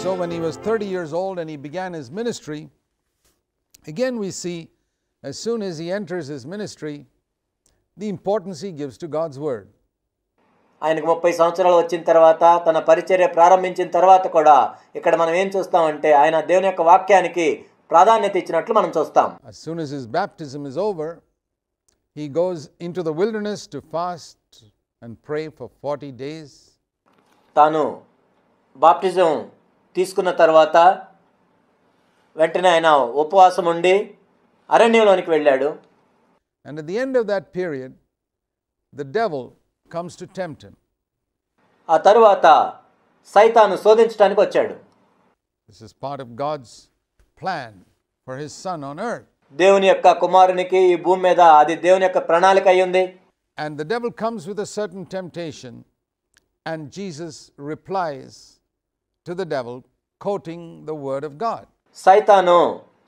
so when he was 30 years old and he began his ministry, again we see as soon as he enters his ministry, the importance he gives to God's word. ఆయనకు 30 సంవత్సరాలు వచ్చిన తర్వాత తన పరిచర్య ప్రారంభించిన తర్వాత కూడా ఇక్కడ మనం ఏం చూస్తామంటే ఆయన దేవుని యొక్క వాక్యానికి ప్రాధాన్యత ఇచ్చినట్లు మనం చూస్తాం. As soon as his baptism is over, he goes into the wilderness to fast and pray for 40 days. తాను బాప్టిజం తీసుకున్న తర్వాత వెంటనే ఆయన ఉపవాసం ఉండి అరణ్యంలోనికి వెళ్ళాడు. And at the end of that period, the devil comes to tempt him. ఆ తరువాత సైతాను శోధించడానికి వచ్చాడు. This is part of God's plan for his son on earth. దేవుని యొక్క కుమారునికి ఈ భూమి మీద అది దేవుని యొక్క ప్రణాళిక అయి ఉంది. And the devil comes with a certain temptation, and Jesus replies to the devil, quoting the word of God. సైతాను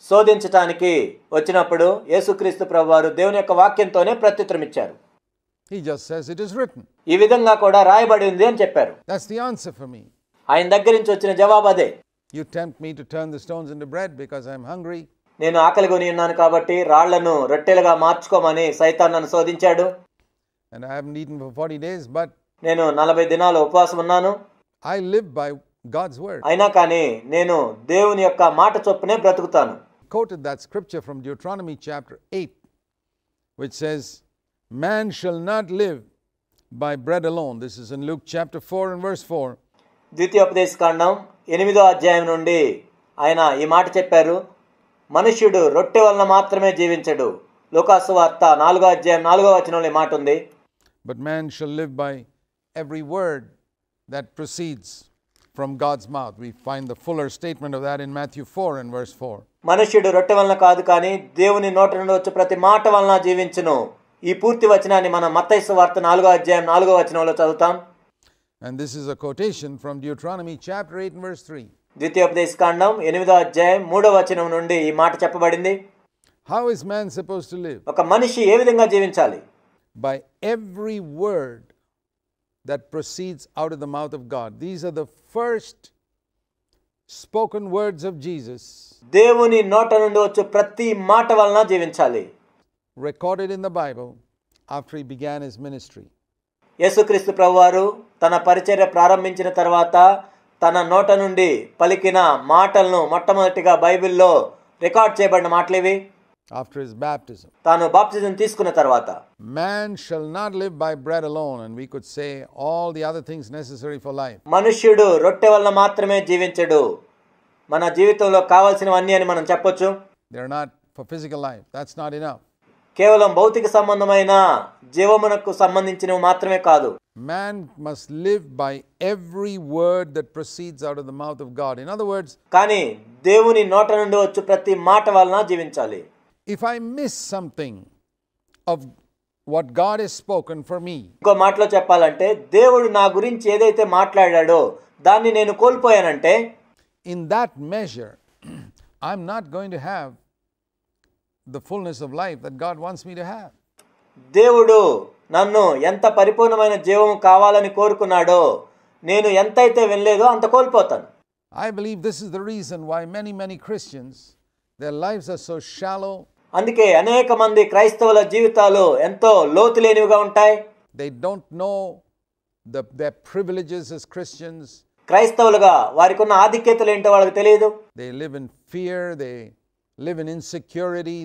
శోధించడానికి వచ్చినప్పుడు యేసుక్రీస్తు ప్రభువారు దేవుని యొక్క వాక్యంతోనే ప్రత్యుత్తరం ఇచ్చారు. He just says it is written. ఈ విధంగా కూడా రాయబడి ఉంది అని చెప్పారు. That's the answer for me. ఆయన దగ్గర నుంచి వచ్చిన జవాబు అదే. You tempt me to turn the stones into bread because I'm hungry. నేను ఆకలి కొని ఉన్నాను కాబట్టి రాళ్లను రొట్టెలుగా మార్చుకోమని సైతాను నన్ను శోధించాడు. And I haven't eaten for 40 days, but నేను 40 దినాలు ఉపవాసం ఉన్నాను. I live by God's word. అయినా కానీ నేను దేవుని యొక్క మాట చొప్పునే బ్రతుకుతాను. Quoted that scripture from Deuteronomy chapter 8, which says, man shall not live by bread alone. This is in Luke chapter 4 and verse 4. ద్వితీయోపదేశకాండం 8వ అధ్యాయం నుండి ఆయన ఈ మాట చెప్పారు, మనుష్యుడు రొట్టె వలన మాత్రమే జీవించడు. లూకాసు వార్త 4వ అధ్యాయం 4వ వచనంలో ఈ మాట ఉంది. But man shall live by every word that proceeds from God's mouth. We find the fuller statement of that in Matthew 4 and verse 4. మనుష్యుడు రొట్టె వలన కాదు కానీ దేవుని నోట నుండి వచ్చే ప్రతి మాట వలన జీవించును. ఈ పూర్తి వచనాన్ని మనం మత్తయి సువార్త 4వ అధ్యాయం 4వ వచనంలో చదువుతాం. And this is a quotation from Deuteronomy chapter 8 and verse 3. ద్వితీయోపదేశకాండం 8వ అధ్యాయం 3వ వచనం నుండి ఈ మాట చెప్పబడింది. How is man supposed to live? ఒక మనిషి ఏ విధంగా జీవించాలి? By every word that proceeds out of the mouth of God. These are the first spoken words of Jesus, దేవుని నోట నుండి వచ్చే ప్రతి మాట వలన జీవించాలి. recorded in the Bible after he began his ministry. యేసుక్రీస్తు ప్రభువారు తన పరిచర్య ప్రారంభించిన తర్వాత తన నోట నుండి పలికిన మాటలను మొట్టమొదటిగా బైబిల్లో రికార్డ్ చేయబడిన మాటలేవి. After his baptism, తాను బాప్తిజం తీసుకున్న తర్వాత man shall not live by bread alone, and we could say all the other things necessary for life. మనుష్యుడు రొట్టె వలన మాత్రమే జీవించడు. మన జీవితంలో కావాల్సినవన్నీ అని మనం చెప్పొచ్చు. They're not for physical life. That's not enough. కేవలం భౌతిక సంబంధమైన జీవమునకు సంబంధించినవి మాత్రమే కాదు. Man must live by every word that proceeds out of the mouth of God. In other words, కానీ దేవుని నోట నుండి వచ్చే ప్రతి మాట వలన జీవించాలి. if I miss something of what God has spoken for me, ఇంకో మాటలో చెప్పాలంటే దేవుడు నా గురించి ఏదైతే మాట్లాడాడో దాన్ని నేను కోల్పోయానంటే, in that measure I'm not going to have the fullness of life that God wants me to have. దేవుడు నన్ను ఎంత పరిపూర్ణమైన జీవం కావాలని కోరుకున్నాడో నేను ఎంతైతే వినలేదో అంత కోల్పోతాను. I believe this is the reason why many Christians, their lives are so shallow. అందుకే అనేక మంది క్రైస్తవుల జీవితాలు ఎంతో లోతు లేనివిగా ఉంటాయి. They don't know their privileges as Christians. క్రైస్తవులుగా వారికి ఉన్న ఆధిక్యతలు ఏంటో వాళ్ళకి తెలియదు. They live in fear, they live in insecurity,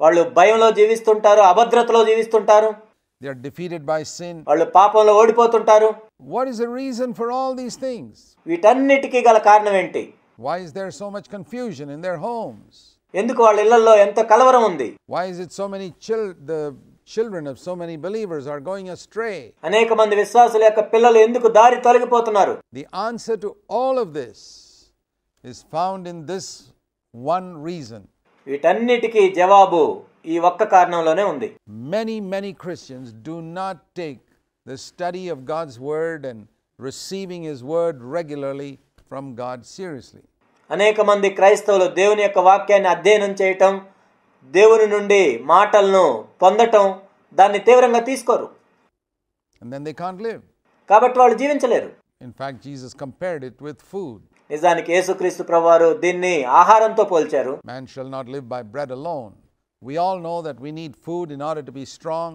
వాళ్ళు భయంలో జీవిస్తుంటారు, అభద్రతలో జీవిస్తుంటారు. they are defeated by sin. వాళ్ళు పాపంలో ఓడిపోతుంటారు. What is the reason for all these things? వీటన్నిటికీ గల కారణం ఏంటి? Why is there so much confusion in their homes? ఎందుకు వాళ్ళ ఇళ్లలో ఎంత కలవరం ఉంది? Why is it so many the children of so many believers are going astray? అనేక మంది విశ్వాసుల యొక్క పిల్లలు ఎందుకు దారి తొలగిపోతున్నారు? The answer to all of this is found in this one reason. వీటన్నిటికీ జవాబు ఈ ఒక్క కారణంలోనే ఉంది. Many Christians do not take the study of God's word and receiving his word regularly from God seriously. అనేక మంది క్రైస్తవులు దేవుని యొక్క వాక్యాన్ని అధ్యయనం చేయటం, దేవుని నుండి మాటలను పొందటం, దాన్ని తీవ్రంగా తీసుకోరు. And then they can't live. కాబట్టి వాళ్ళు జీవించలేరు. In fact, Jesus compared it with food. నిజానికి యేసుక్రీస్తు ప్రభువారు దీన్ని ఆహారంతో పోల్చారు. Man shall not live by bread alone. We all know that we need food in order to be strong.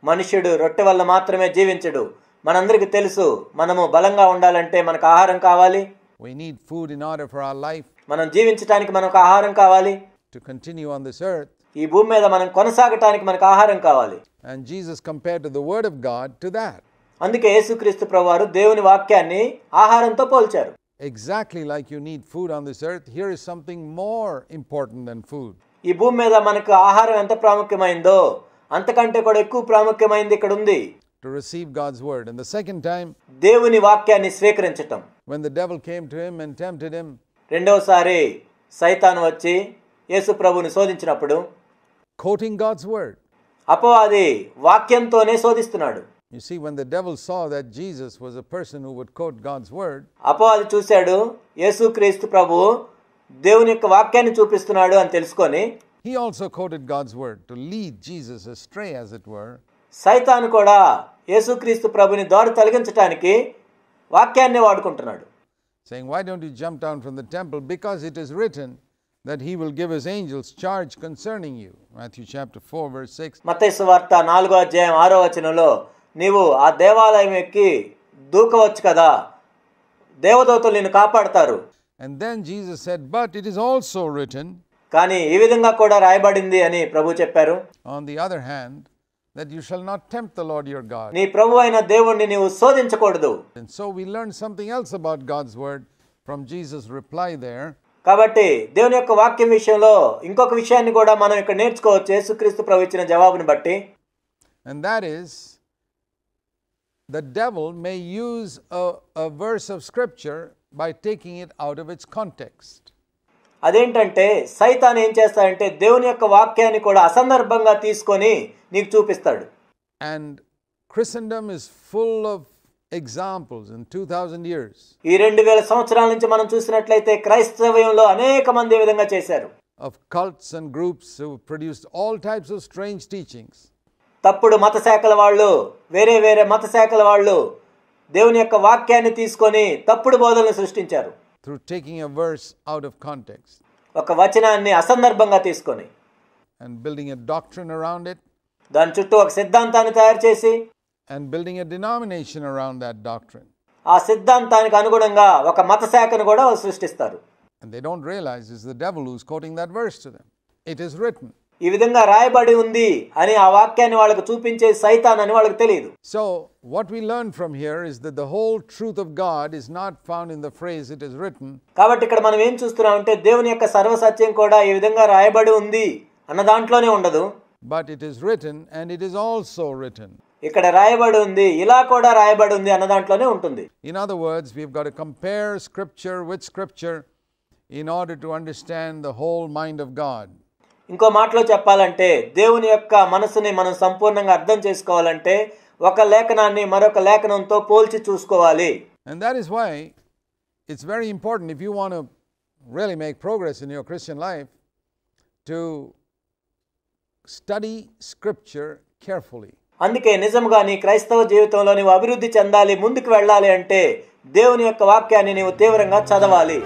మనుష్యుడు రొట్టె వల్ల మాత్రమే జీవించడు. మనందరికీ తెలుసు, మనము బలంగా ఉండాలంటే మనకు ఆహారం కావాలి. We need food in order for our life మనం జీవించడానికి మనకు ఆహారం కావాలి. to continue on this earth. ఈ భూమి మీద మనం కొనసాగటానికి మనకు ఆహారం కావాలి. And Jesus compared to the word of God to that. అందుకే యేసుక్రీస్తు ప్రభువారు దేవుని వాక్యాన్ని ఆహారంతో పోల్చారు. Exactly like you need food on this earth, here is something more important than food. ఈ భూమి మీద మనకు ఆహారం ఎంత ప్రాముఖ్యమైందో అంతకంటే కూడా ఎక్కువ ప్రాముఖ్యమైంది ఇక్కడ ఉంది. To receive God's word. And the second time, దేవుని వాక్యాన్ని స్వీకరించటం. when the devil came to him and tempted him, రెండవసారి సైతాను వచ్చి యేసు ప్రభువుని శోధించినప్పుడు quoting God's word. అపవాది వాక్యంతోనే శోధిస్తున్నాడు. You see, when the devil saw that Jesus was a person who would quote God's word, అపవాది చూశాడు యేసుక్రీస్తు ప్రభువు దేవుని యొక్క వాక్యాన్ని చూపిస్తున్నాడు అని తెలుసుకొని he also quoted God's word to lead Jesus astray, as it were. సైతాను కూడా యేసుక్రీస్తు ప్రభుని దారి తొలగించడానికి వాక్యాన్ని వాడుకుంటున్నాడు. Saying, why don't you jump down from the temple? Because it is written that he will give his angels charge concerning you. Matthew chapter 4 verse 6. మత్తయి సువార్త 4వ అధ్యాయం 6వ వచనంలో నీవు ఆ దేవాలయం ఎక్కి దూకవచ్చు కదా, దేవదూతలు నిన్ను కాపాడతారు. And then Jesus said, but it is also written, కానీ ఈ విధంగా కూడా రాయబడింది అని ప్రభు చెప్పారు. on the other hand, that you shall not tempt the Lord your God. నీ ప్రభు అయిన దేవుణ్ణి నీవు శోధించకూడదు. And so we learn something else about God's word from Jesus' reply there. కాబట్టి దేవుని యొక్క వాక్యం విషయంలో ఇంకొక విషయాన్ని కూడా మనం ఇక్కడ నేర్చుకోవచ్చు యేసుక్రీస్తు ప్రభు ఇచ్చిన జవాబుని బట్టి. And that is, the devil may use a verse of scripture by taking it out of its context. అదేంటంటే సైతాన్ ఏం చేస్తాడంటే దేవుని యొక్క వాక్యాన్ని కూడా అసందర్భంగా తీసుకొని నీకు చూపిస్తాడు. And Christendom is full of examples in 2000 years ఈ 2000 సంవత్సరాల నుంచి మనం చూసినట్లయితే క్రైస్తవ్యంలో అనేక మంది ఈ విధంగా చేశారు. of cults and groups who produced all types of strange teachings. తప్పుడు మత శాఖల వాళ్ళు, వేరే వేరే మత శాఖల వాళ్ళు దేవుని యొక్క వాక్యాన్ని తీసుకొని తప్పుడు బోధనలు సృష్టించారు. through taking a verse out of context ఒక వచనాన్ని అసందర్భంగా తీసుకొని and building a doctrine around it దాని చుట్టూ ఒక సిద్ధాంతాన్ని తయారు చేసి and building a denomination around that doctrine. ఆ సిద్ధాంతానికి అనుగుణంగా ఒక మత శాఖను కూడా సృష్టిస్తారు. And they don't realize it's the devil who's quoting that verse to them. It is written. ఈ విధంగా రాయబడి ఉంది అని ఆ వాక్యాన్ని వాళ్ళకు చూపించే సైతాన్ అని వాళ్ళకి తెలియదు. So what we learn from here is that the whole truth of God is not found in the phrase it is written. కాబట్టి ఇక్కడ మనం ఏం చూస్తున్నాం అంటే దేవుని యొక్క సర్వసత్యం కూడా ఈ విధంగా రాయబడి ఉంది అన్న దాంట్లోనే ఉండదు. But it is written and it is also written. ఇక్కడ రాయబడి ఉంది, ఇలా కూడా రాయబడి ఉంది అన్న దాంట్లోనే ఉంటుంది. In other words, we've got to compare scripture with scripture in order to understand the whole mind of God. ఇంకో మాటలో చెప్పాలంటే దేవుని యొక్క మనసుని మనం సంపూర్ణంగా అర్థం చేసుకోవాలంటే ఒక లేఖనాన్ని మరొక లేఖనంతో పోల్చి చూసుకోవాలి. And that is why it's very important, if you want to really make progress in your Christian life, to study scripture carefully. అందుకే నిజంగా నీ క్రైస్తవ జీవితంలో నీవు అభివృద్ధి చెందాలి, ముందుకు వెళ్ళాలి అంటే దేవుని యొక్క వాక్యాన్ని నీవు తీవ్రంగా చదవాలి.